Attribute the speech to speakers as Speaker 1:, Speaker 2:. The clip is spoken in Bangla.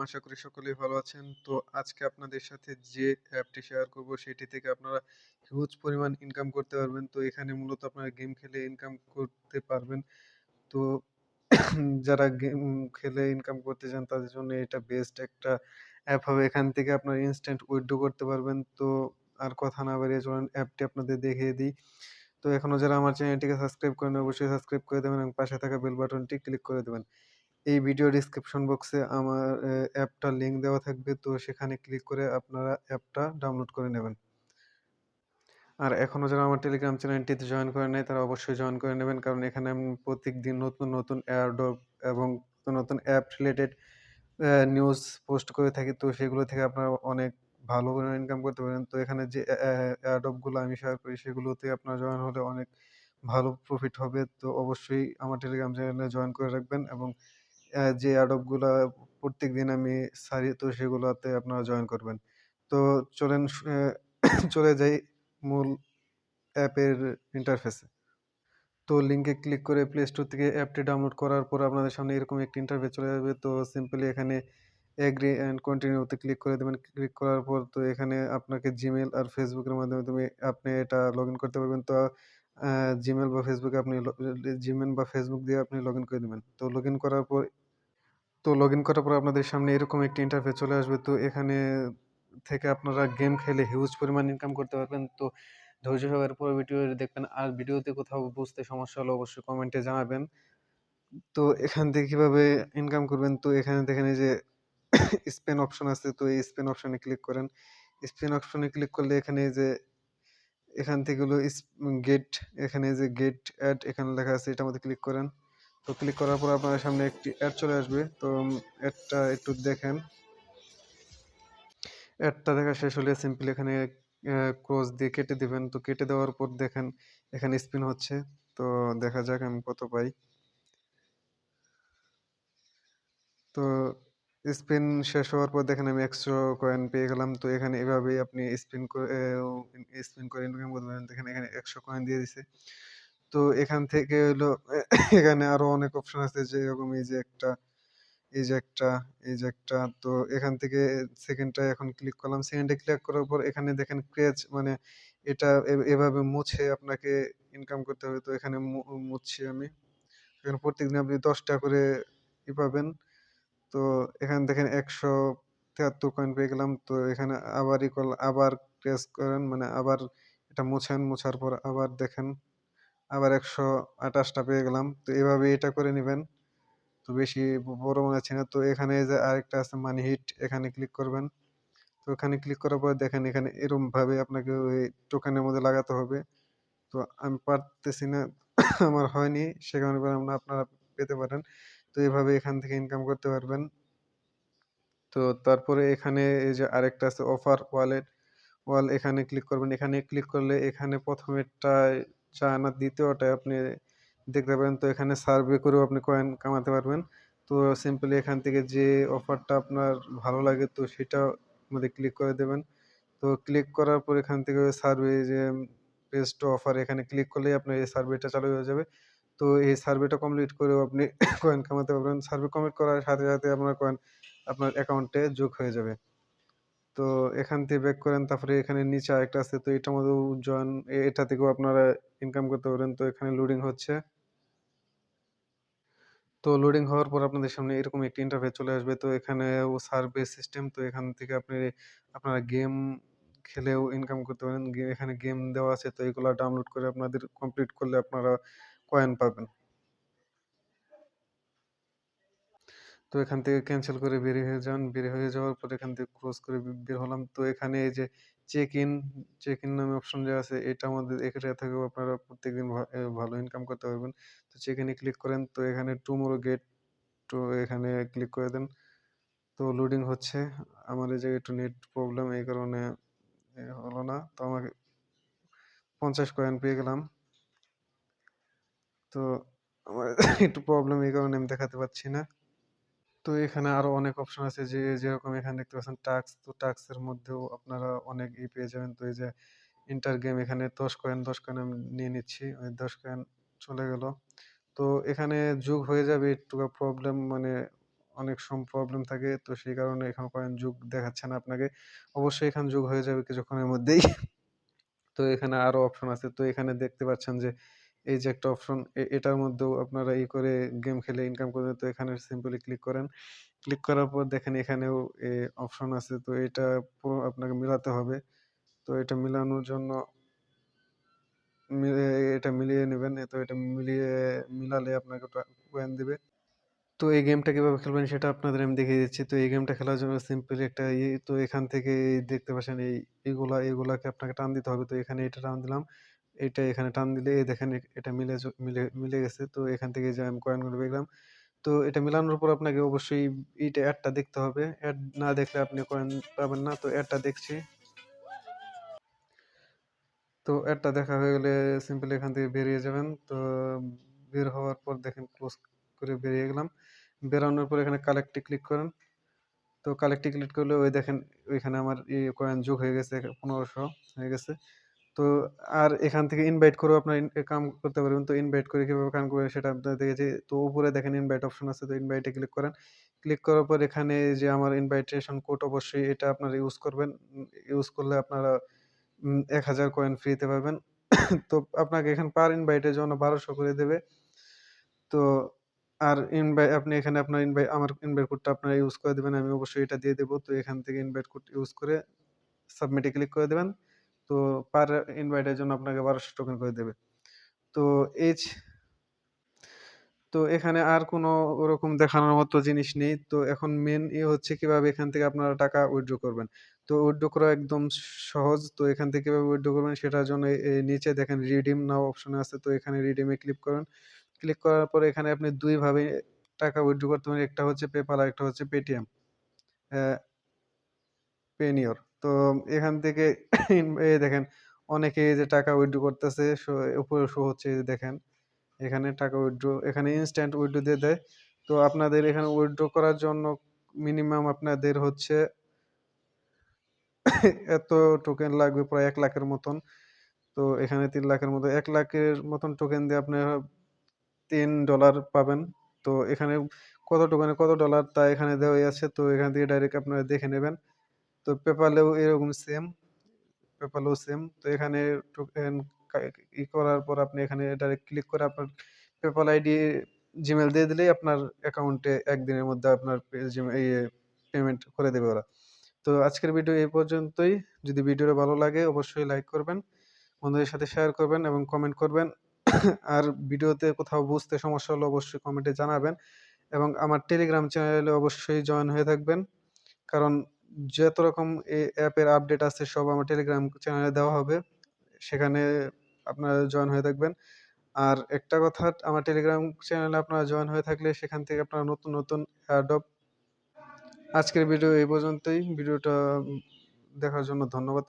Speaker 1: আশা করি সকলেই ভালো আছেন। তো আজকে আপনাদের সাথে যে অ্যাপটি শেয়ার করব সেটি থেকে আপনারা হিউজ পরিমাণ ইনকাম করতে পারবেন। তো এখানে মূলত আপনারা গেম খেলে ইনকাম করতে পারবেন। তো যারা গেম খেলে ইনকাম করতে চান তাদের জন্য এটা বেস্ট একটা অ্যাপ হবে। এখান থেকে আপনারা ইনস্ট্যান্ট উইথড্র করতে পারবেন। তো আর কথা না বাড়িয়ে চলুন অ্যাপটি আপনাদের দেখিয়ে দিই। তো এখনো যারা আমার চ্যানেলটিকে সাবস্ক্রাইব করেনি অবশ্যই সাবস্ক্রাইব করে দেবেন এবং পাশে থাকা বেল বাটনটি ক্লিক করে দেবেন। এই ভিডিও ডেসক্রিপশন বক্সে আমার অ্যাপটার লিংক দেওয়া থাকবে। তো সেখানে ক্লিক করে আপনারা অ্যাপটা ডাউনলোড করে নেবেন। আর এখনো যারা আমার টেলিগ্রাম চ্যানেলটিতে জয়েন করে নাই তারা অবশ্যই জয়েন করে নেবেন। কারণ এখানে আমি প্রত্যেকদিন নতুন এয়ারড্রপ এবং নতুন অ্যাপ রিলেটেড নিউজ পোস্ট করে থাকি। তো সেগুলো থেকে আপনারা অনেক ভালো পরিমাণে ইনকাম করতে পারেন। তো এখানে যে এয়ারড্রপ গুলো আমি শেয়ার করি সেগুলোতে আপনারা জয়েন হলে অনেক ভালো প্রফিট হবে। তো অবশ্যই আমার টেলিগ্রাম চ্যানেলে জয়েন করে রাখবেন এবং যে এয়ারড্রপ গুলা প্রত্যেকদিন আমি ছাড়ি তো সেগুলাতে আপনারা জয়েন করবেন। তো চলেন চলে যাই মূল অ্যাপের ইন্টারফেসে। তো লিংকে ক্লিক করে প্লে স্টোর থেকে অ্যাপটি ডাউনলোড করার পর আপনাদের সামনে এরকম একটি ইন্টারফেস চলে আসবে। তো সিম্পলি এখানে এগ্রি অ্যান্ড কন্টিনিউ তে ক্লিক করে দেবেন। ক্লিক করার পর তো এখানে আপনাকে Gmail আর Facebook এর মাধ্যমে আপনি এটা লগইন করতে পারবেন। তো আ Gmail বা Facebook এ আপনি Gmail বা Facebook দিয়ে আপনি লগইন করে দিবেন। লগইন করার পর আপনাদের সামনে এরকম একটি ইন্টারফেস চলে আসবে। তো এখানে থেকে আপনারা গেম খেলে হিউজ পরিমাণ ইনকাম করতে পারবেন। তো ধৈর্য সহকারে পুরো ভিডিও দেখবেন। আর ভিডিওতে কোথাও বুঝতে সমস্যা হলে অবশ্যই কমেন্টে জানাবেন। তো এখান থেকে কিভাবে ইনকাম করবেন? তো এখানে দেখেন এই যে স্পেন অপশন আছে। তো এই স্পেন অপশনে ক্লিক করেন। স্পেন অপশনে ক্লিক করলে এখানে এই যে এখান থেকে হলো গেট এখানে এই যে গেট অ্যাড এখানে লেখা আছে এটার মধ্যে ক্লিক করেন। তো ক্লিক করার পর আপনার সামনে একটি অ্যাড চলে আসবে। তো অ্যাডটা একটু দেখেন। অ্যাডটা দেখা শেষ হলে সিম্পলি এখানে ক্রস দিয়ে কেটে দিবেন। তো কেটে দেওয়ার পর দেখেন এখানে স্পিন হচ্ছে। তো দেখা যাক আমি কত পাই। তো স্পিন শেষ হওয়ার পর দেখেন আমি ১০০ কয়েন পেয়ে গেলাম। তো এখানে এভাবেই আপনি স্পিন করে ইনকাম করতে পারেন। দেখেন এখানে ১০০ কয়েন দিয়ে দিছে। তো এখান থেকে হলো এখানে আরো অনেক অপশন আছে যেরকম এই যে একটা, এই যে একটা। তো এখান থেকে 2nd টায় এখন ক্লিক করলাম। 2nd এ ক্লিক করার পর এখানে দেখেন ক্রেজ মানে এটা এভাবে মুছে আপনাকে ইনকাম করতে হবে। তো এখানে মুছছি আমি। এখানে প্রত্যেকদিন আপনি ৳১০ করে পাবেন। তো এখানে দেখেন ১৭৩ কয়েন পেয়ে গেলাম। তো এখানে আবার আবার প্রেস করেন মানে আবার এটা মুছেন, মুছার পর আবার দেখেন আবার ১২৮ টা পেয়ে গেলাম। তো এভাবে এটা করে নিবেন। তো বেশি বড় মনে হচ্ছে না। তো এখানে এই যে আরেকটা আছে মানি হিট এখানে ক্লিক করবেন। তো এখানে ক্লিক করার পর দেখেন এখানে এরকমভাবে আপনাকে ওই টোকেনের মধ্যে লাগাতে হবে। তো আমি পারতেছি না, আমার হয়নি। সে কারণে বললাম না আপনারা পেতে পারেন। তো এভাবে এখান থেকে ইনকাম করতে পারবেন। তো তারপরে এখানে এই যে আরেকটা আছে অফার ওয়াল এখানে ক্লিক করবেন। এখানে ক্লিক করলে এখানে ১ম এরটায় চায় না, ২য় টায় আপনি দেখতে পাবেন। তো এখানে সার্ভে করেও আপনি কয়েন কামাতে পারবেন। তো সিম্পলি এখান থেকে যে অফারটা আপনার ভালো লাগে তো সেটার মধ্যে ক্লিক করে দেবেন। তো ক্লিক করার পর এখান থেকে সার্ভে যে পেজ টু অফার এখানে ক্লিক করলেই আপনার এই সার্ভেটা চালু হয়ে যাবে। তো এই সার্ভেটা কমপ্লিট করেও আপনি কয়েন কামাতে পারবেন। সার্ভে কমপ্লিট করার সাথে আপনার কয়েন আপনার অ্যাকাউন্টে যোগ হয়ে যাবে। তো এখান থেকে ব্যাক করেন তারপরে এখানে নিচে আরেকটা আছে তো এটার মধ্যেও জয়েন এটা থেকেও আপনারা ইনকাম করতে পারেন। তো এখানে লোডিং হচ্ছে। তো লোডিং হওয়ার পর আপনাদের সামনে এরকম একটি ইন্টারফেস চলে আসবে। তো এখানেও সার্ভে সিস্টেম তো এখান থেকে আপনারা গেম খেলেও ইনকাম করতে পারেন। এখানে গেম দেওয়া আছে তো এগুলা ডাউনলোড করে আপনাদের কমপ্লিট করলে আপনারা কয়েন পাবেন। তো এখান থেকে ক্যানসেল করে বের হয়ে যান। বের হয়ে যাওয়ার পর এখান থেকে ক্লোজ করে বের হলাম। তো এখানে এই যে চেক ইন, চেক ইন নামে অপশন যে আছে এটার মধ্যে এটা থেকেও আপনারা প্রত্যেকদিন ভালো ইনকাম করতে পারবেন। তো চেক ইন এ ক্লিক করেন। তো এখানে টুমরো গেট টু এখানে ক্লিক করে দেন। তো লোডিং হচ্ছে। আমার এই জায়গায় একটু নেট প্রবলেম এই কারণে হলো না। তো আমাকে ৫০ কয়েন পেয়ে গেলাম। তো আমার একটু প্রবলেম এই কারণে আমি দেখাতে পাচ্ছি না। তো এখানে আরো অনেক অপশন আছে যেরকম এখানে দেখতে পাচ্ছেন টাস্ক। তো টাস্কের মধ্যেও আপনারা অনেক পেয়ে যাবেন। তো এই যে ইন্টার গেম এখানে ১০ কয়েন আমি নিয়ে নিচ্ছি। ওই ১০ কয়েন চলে গেল। তো এখানে যোগ হয়ে যাবে একটু প্রবলেম মানে অনেক প্রবলেম থাকে। তো সেই কারণে এখানে কয়েন যোগ দেখাচ্ছে না আপনাকে। অবশ্যই এখানে যোগ হয়ে যাবে কিছুক্ষণের মধ্যেই। তো এখানে আরো অপশন আছে। তো এখানে দেখতে পাচ্ছেন যে এই যে একটা অপশন এটার মধ্যেও আপনারা করে গেম খেলে ইনকাম করবেন। তো এখানে সিম্পলি ক্লিক করেন। ক্লিক করার পর দেখেন এখানেও অপশন আছে। তো এটা পুরো আপনাকে মিলাতে হবে। তো এটা মিলানোর জন্য মিলে এটা মিলিয়ে নিবেন। তো এটা মিলালে আপনাকে ওটা কয়েন দিবে। তো এই গেমটা কিভাবে খেলবেন সেটা আপনাদের আমি দেখিয়ে দিচ্ছি। তো এই গেমটা খেলার জন্য সিম্পলি একটা তো এখান থেকে দেখতে পাচ্ছেন এগুলাকে আপনাকে টান দিতে হবে। তো এখানে এটা টান দিলাম। এটা এখানে টান দিলে এই দেখেন এটা মিলে গেছে। তো এখান থেকে যে আমি কয়েনগুলো পেলাম। তো এটা মিলানোর পর আপনাকে অবশ্যই এডটা দেখতে হবে। এড না দেখলে আপনি কয়েন পাবেন না। তো এডটা দেখছি। তো এডটা দেখা হয়ে গেলে সিম্পলি এখান থেকে বেরিয়ে যাবেন। তো বের হওয়ার পর দেখেন ক্লোজ করে বেরিয়ে গেলাম। বেরানোর পর এখানে কালেক্ট এ ক্লিক করেন। তো কালেক্ট এ ক্লিক করলে ওই দেখেন ওইখানে আমার কয়েন যোগ হয়ে গেছে ১৫০০ হয়ে গেছে। তো আর এখান থেকে ইনভাইট করেও আপনার কাম করতে পারবেন। তো ইনভাইট করে কিভাবে কাম করবেন সেটা আপনাদের দেখেছি। তো উপরে দেখেন ইনভাইট অপশন আছে। তো ইনভাইট এ ক্লিক করেন। ক্লিক করার পর এখানে যে আমার ইনভাইটেশন কোড অবশ্যই এটা আপনারা ইউজ করবেন। ইউজ করলে আপনারা ১,০০০ কয়েন ফ্রিতে পাবেন। তো আপনাকে এখানে পার ইনভাইটের জন্য ১২০০ করে দেবে। তো আর আপনি এখানে আপনার আমার ইনভাইট কোডটা আপনারা ইউজ করে দিবেন। আমি অবশ্যই এটা দিয়ে দেব। তো এখান থেকে ইনভাইট কোড ইউজ করে সাবমিট এ ক্লিক করে দিবেন। তো পার ইনভাইটের জন্য আপনাকে ১২০০ টোকেন করে দেবে। তো এই ছি তো এখানে আর কোনো ওরকম দেখানোর মতো জিনিস নেই। তো এখন মেইন হচ্ছে কিভাবে এখান থেকে আপনারা টাকা উইথড্র করবেন। তো উইথড্র করা একদম সহজ। তো এখান থেকে কিভাবে উইথড্র করবেন সেটার জন্য নিচে দেখেন রিডিম নাও অপশন আছে। তো এখানে রিডিম এ ক্লিক করেন। ক্লিক করার পরে এখানে আপনি ২ ভাবে টাকা উইথড্র করতে পারেন। একটা হচ্ছে পেপ্যাল আরেকটা হচ্ছে পেটিএম। অ্যা পেনিওর। তো এখান থেকে এই দেখেন অনেকে এই যে টাকা উইথড্র করতেছে। উপরে শো হচ্ছে এই যে দেখেন। এখানে টাকা উইথড্র এখানে ইনস্ট্যান্ট উইথড্র দিয়ে দেয়। তো আপনাদের এখানে উইথড্র করার জন্য মিনিমাম আপনাদের হচ্ছে এত টোকেন লাগবে প্রায় ১,০০,০০০ এর মতন। তো এখানে ৩,০০,০০০ এর মতো ১,০০,০০০ এর মতন টোকেন দিয়ে আপনারা $৩ পাবেন। তো এখানে কত টোকেনে কত ডলার তা এখানে দেওয়াই আছে। তো এখান থেকে ডাইরেক্ট আপনারা দেখে নেবেন। তো পেপ্যালেও এরকম সেম। পেপ্যালও সেম। তো এখানে টোকেন কা করার পর আপনি এখানে ডাইরেক্ট ক্লিক করে আপনার পেপ্যাল আইডি জিমেইল দিয়ে দিলেই আপনার অ্যাকাউন্টে ১ দিনের মধ্যে আপনার পেমেন্ট করে দেবে ওরা। তো আজকের ভিডিও এই পর্যন্তই। যদি ভিডিওটা ভালো লাগে অবশ্যই লাইক করবেন, বন্ধুদের সাথে শেয়ার করবেন এবং কমেন্ট করবেন। আর ভিডিওতে কোথাও বুঝতে সমস্যা হলে অবশ্যই কমেন্টে জানাবেন এবং আমার টেলিগ্রাম চ্যানেলে অবশ্যই জয়েন হয়ে থাকবেন। কারণ যত রকম অ্যাপের আপডেট আছে সব আমার টেলিগ্রাম চ্যানেলে দেওয়া হবে। সেখানে আপনারা জয়েন হয়ে থাকবেন। আর একটা কথা আমার টেলিগ্রাম চ্যানেলে আপনারা জয়েন হয়ে থাকলে সেখান থেকে আপনারা নতুন অ্যাডপ আজকের ভিডিও এই পর্যন্তই। ভিডিওটা দেখার জন্য ধন্যবাদ।